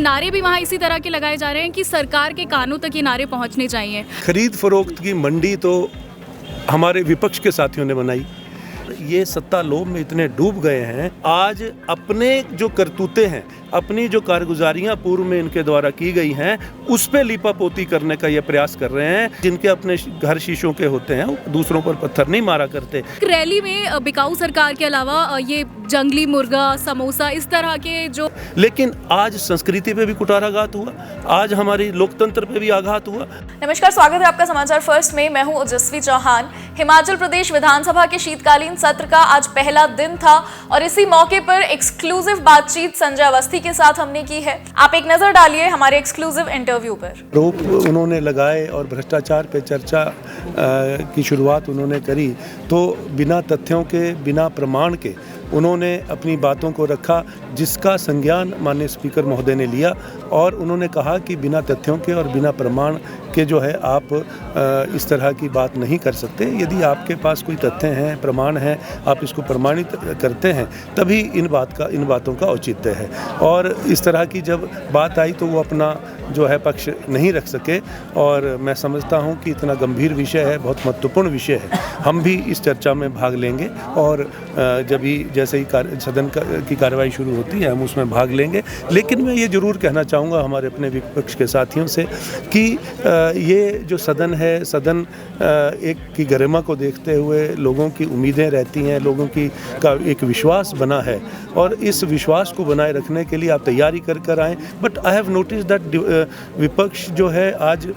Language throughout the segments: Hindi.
नारे भी वहाँ इसी तरह के लगाए जा रहे हैं कि सरकार के कानों तक ये नारे पहुँचने चाहिए। खरीद फरोख्त की मंडी तो हमारे विपक्ष के साथियों ने बनाई। ये सत्ता लोभ में इतने डूब गए हैं, आज अपने जो करतूते हैं, अपनी जो कारगुजारियां पूर्व में इनके द्वारा की गई हैं, उस पे लीपापोती करने का ये प्रयास कर रहे हैं। जिनके अपने घर शीशों के होते हैं, दूसरों पर पत्थर नहीं मारा करते। रैली में बिकाऊ सरकार के अलावा ये जंगली मुर्गा, समोसा, इस तरह के जो, लेकिन आज संस्कृति पे भी कुठाराघात हुआ, आज हमारी लोकतंत्र पे भी आघात हुआ। नमस्कार, स्वागत है आपका समाचार फर्स्ट में। मैं हूं ओजस्वी चौहान। हिमाचल प्रदेश विधानसभा के शीतकालीन सत्र का आज पहला दिन था और इसी मौके पर एक्सक्लूसिव बातचीत संजय अवस्थी के साथ हमने की है। आप एक नजर डालिए हमारे एक्सक्लूसिव इंटरव्यू पर। आरोप उन्होंने लगाए और भ्रष्टाचार पे चर्चा की शुरुआत उन्होंने करी, तो बिना तथ्यों के, बिना प्रमाण के उन्होंने अपनी बातों को रखा, जिसका संज्ञान माननीय स्पीकर महोदय ने लिया और उन्होंने कहा कि बिना तथ्यों के और बिना प्रमाण के जो है आप इस तरह की बात नहीं कर सकते। यदि आपके पास कोई तथ्य हैं, प्रमाण हैं, आप इसको प्रमाणित करते हैं, तभी इन बातों का औचित्य है। और इस तरह की जब बात आई तो वो अपना जो है पक्ष नहीं रख सके और मैं समझता हूं कि इतना गंभीर विषय है, बहुत महत्वपूर्ण विषय है। हम भी इस चर्चा में भाग लेंगे और जब ही जैसे ही सदन की कार्रवाई शुरू होती है हम उसमें भाग लेंगे। लेकिन मैं ये ज़रूर कहना चाहूँगा हमारे अपने विपक्ष के साथियों से कि ये जो सदन है, सदन एक की गरिमा को देखते हुए लोगों की उम्मीदें रहती हैं, लोगों का एक विश्वास बना है और इस विश्वास को बनाए रखने के लिए आप तैयारी कर आएँ। But I have notice that विपक्ष जो है आज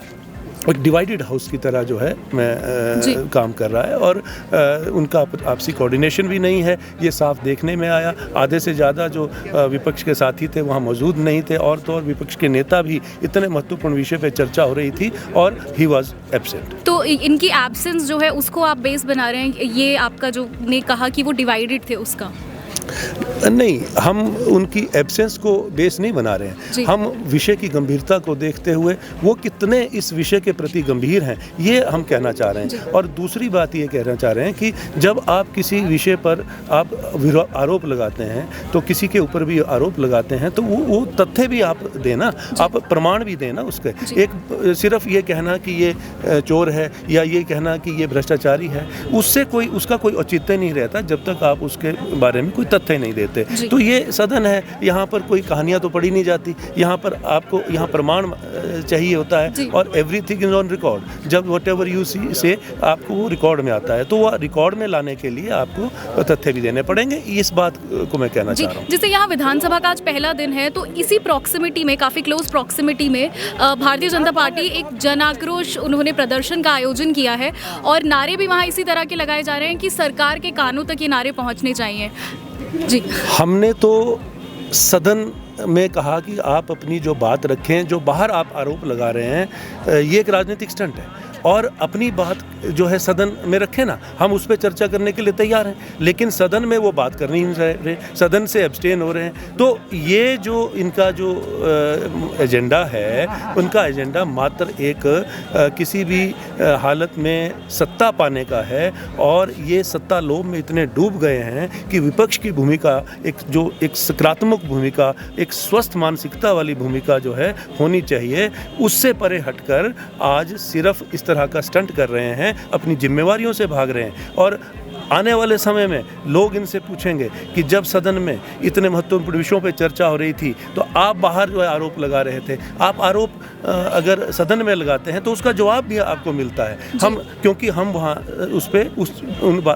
एक डिवाइडेड हाउस की तरह जो है काम कर रहा है और उनका आपसी कोऑर्डिनेशन भी नहीं है। ये साफ देखने में आया। आधे से ज़्यादा जो विपक्ष के साथी थे वहाँ मौजूद नहीं थे और तो और विपक्ष के नेता भी इतने महत्वपूर्ण विषय पे चर्चा हो रही थी और ही वाज एब्सेंट। तो इनकी एब्सेंस जो है उसको आप बेस बना रहे हैं, ये आपका जो ने कहा कि वो डिवाइडेड थे उसका? नहीं, हम उनकी एब्सेंस को बेस नहीं बना रहे हैं। हम विषय की गंभीरता को देखते हुए वो कितने इस विषय के प्रति गंभीर हैं ये हम कहना चाह रहे हैं। और दूसरी बात ये कहना चाह रहे हैं कि जब आप किसी विषय पर आप आरोप लगाते हैं तो किसी के ऊपर भी आरोप लगाते हैं तो वो तथ्य भी आप देना, आप प्रमाण भी देना उसके। एक सिर्फ ये कहना कि ये चोर है या ये कहना कि ये भ्रष्टाचारी है, उससे उसका कोई औचित्य नहीं रहता जब तक आप उसके बारे में कोई तथ्य नहीं देते। तो ये सदन है, यहाँ पर कोई कहानियां तो पढ़ी नहीं जाती, यहाँ पर आपको यहाँ प्रमाण चाहिए होता है और एवरीथिंग इज ऑन रिकॉर्ड। जब व्हाटएवर यू सी से आपको वो रिकॉर्ड में आता है तो वो रिकॉर्ड में लाने के लिए आपको तथ्य भी देने पड़ेंगे। इस बात को मैं कहना चाह रहा हूँ। जैसे यहाँ विधानसभा का आज पहला दिन है तो इसी प्रॉक्सिमिटी में, काफ़ी क्लोज प्रॉक्सिमिटी में भारतीय जनता पार्टी एक जन आक्रोश उन्होंने प्रदर्शन का आयोजन किया है और नारे भी वहाँ इसी तरह के लगाए जा रहे हैं कि सरकार के कानों तक ये नारे पहुँचने चाहिए। जी, हमने तो सदन में कहा कि आप अपनी जो बात रखें, जो बाहर आप आरोप लगा रहे हैं ये एक राजनीतिक स्टंट है और अपनी बात जो है सदन में रखें ना। हम उस पर चर्चा करने के लिए तैयार हैं, लेकिन सदन में वो बात कर नहीं रहे, सदन से एब्सटेन हो रहे हैं। तो ये जो इनका जो एजेंडा है, उनका एजेंडा मात्र एक किसी भी हालत में सत्ता पाने का है और ये सत्ता लोभ में इतने डूब गए हैं कि विपक्ष की भूमिका एक सकारात्मक भूमिका, एक स्वस्थ मानसिकता वाली भूमिका जो है होनी चाहिए, उससे परे हटकर आज सिर्फ इस तरह का स्टंट कर रहे हैं, अपनी जिम्मेवारियों से भाग रहे हैं। और आने वाले समय में लोग इनसे पूछेंगे कि जब सदन में इतने महत्वपूर्ण विषयों पर चर्चा हो रही थी तो आप बाहर जो है आरोप लगा रहे थे। आप आरोप अगर सदन में लगाते हैं तो उसका जवाब भी आपको मिलता है। क्योंकि हम वहाँ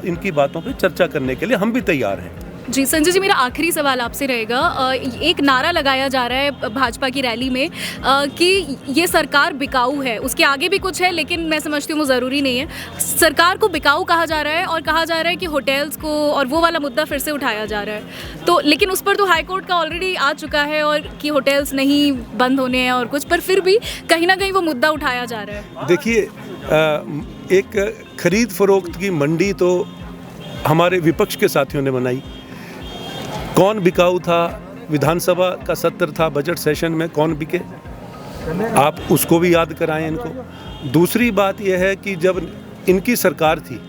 इनकी बातों पर चर्चा करने के लिए हम भी तैयार हैं। जी संजय जी, मेरा आखिरी सवाल आपसे रहेगा। एक नारा लगाया जा रहा है भाजपा की रैली में कि ये सरकार बिकाऊ है। उसके आगे भी कुछ है लेकिन मैं समझती हूँ वो ज़रूरी नहीं है। सरकार को बिकाऊ कहा जा रहा है और कहा जा रहा है कि होटल्स को, और वो वाला मुद्दा फिर से उठाया जा रहा है। तो लेकिन उस पर तो हाई कोर्ट का ऑलरेडी आ चुका है और कि होटल्स नहीं बंद होने हैं और कुछ, पर फिर भी कहीं ना कहीं वो मुद्दा उठाया जा रहा है। देखिए, एक खरीद फरोख्त की मंडी तो हमारे विपक्ष के साथियों ने बनाई। कौन बिकाऊ था? विधानसभा का सत्र था, बजट सेशन में कौन बिके, आप उसको भी याद कराएं इनको। दूसरी बात यह है कि जब इनकी सरकार थी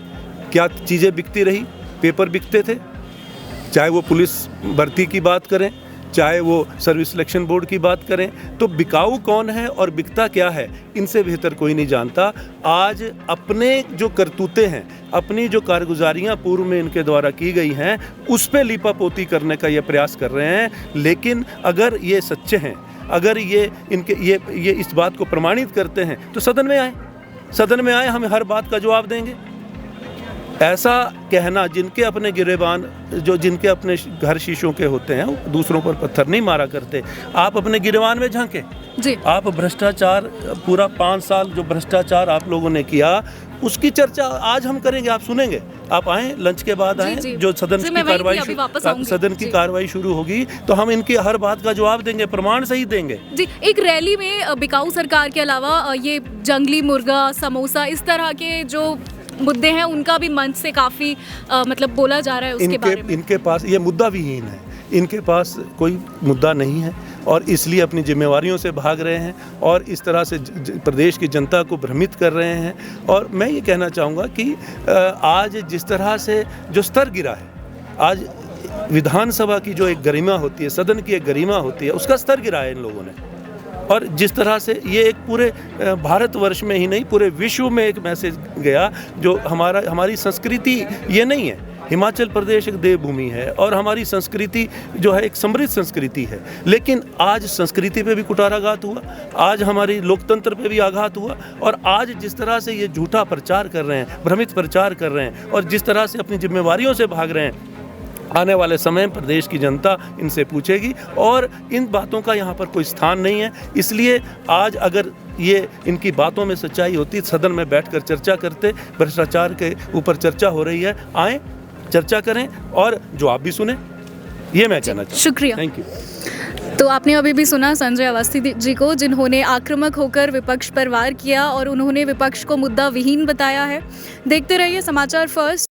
क्या चीज़ें बिकती रही? पेपर बिकते थे, चाहे वो पुलिस भर्ती की बात करें, चाहे वो सर्विस सिलेक्शन बोर्ड की बात करें, तो बिकाऊ कौन है और बिकता क्या है इनसे बेहतर कोई नहीं जानता। आज अपने जो करतूते हैं, अपनी जो कारगुजारियाँ पूर्व में इनके द्वारा की गई हैं, उस पर लीपापोती करने का ये प्रयास कर रहे हैं। लेकिन अगर ये सच्चे हैं, अगर ये इस बात को प्रमाणित करते हैं तो सदन में आए, हम हर बात का जवाब देंगे। ऐसा कहना, जिनके अपने गिरेबान, जिनके अपने घर शीशों के होते हैं, दूसरों पर पत्थर नहीं मारा करते। आप अपने गिरेबान में झांके जी। आप भ्रष्टाचार, पूरा 5 साल जो भ्रष्टाचार आप लोगों ने किया, उसकी चर्चा आज हम करेंगे, आप सुनेंगे। आप आएँ, लंच के बाद आएँ, जो सदन की कार्रवाई शुरू होगी तो हम इनकी हर बात का जवाब देंगे, प्रमाण सही देंगे। जी, एक रैली में बिकाऊ सरकार के अलावा ये जंगली मुर्गा, समोसा, इस तरह के जो मुद्दे हैं उनका भी मंच से काफ़ी मतलब बोला जा रहा है उसके बारे में। इनके पास ये मुद्दा विहीन है, इनके पास कोई मुद्दा नहीं है और इसलिए अपनी जिम्मेवारियों से भाग रहे हैं और इस तरह से प्रदेश की जनता को भ्रमित कर रहे हैं। और मैं ये कहना चाहूँगा कि आज जिस तरह से जो स्तर गिरा है, आज विधानसभा की जो एक गरिमा होती है, सदन की एक गरिमा होती है, उसका स्तर गिरा है इन लोगों ने। और जिस तरह से ये एक पूरे भारतवर्ष में ही नहीं, पूरे विश्व में एक मैसेज गया, जो हमारी संस्कृति ये नहीं है। हिमाचल प्रदेश एक देवभूमि है और हमारी संस्कृति जो है एक समृद्ध संस्कृति है, लेकिन आज संस्कृति पे भी कुठाराघात हुआ, आज हमारी लोकतंत्र पे भी आघात हुआ। और आज जिस तरह से ये झूठा प्रचार कर रहे हैं, भ्रमित प्रचार कर रहे हैं और जिस तरह से अपनी जिम्मेवारियों से भाग रहे हैं, आने वाले समय में प्रदेश की जनता इनसे पूछेगी और इन बातों का यहाँ पर कोई स्थान नहीं है। इसलिए आज अगर ये इनकी बातों में सच्चाई होती, सदन में बैठकर चर्चा करते, भ्रष्टाचार के ऊपर चर्चा हो रही है, आए चर्चा करें और जवाब भी सुने, ये मैं कहना चाहता हूँ। शुक्रिया, थैंक यू। तो आपने अभी भी सुना संजय अवस्थी जी को, जिन्होंने आक्रामक होकर विपक्ष पर वार किया और उन्होंने विपक्ष को मुद्दा विहीन बताया है। देखते रहिए समाचार फर्स्ट।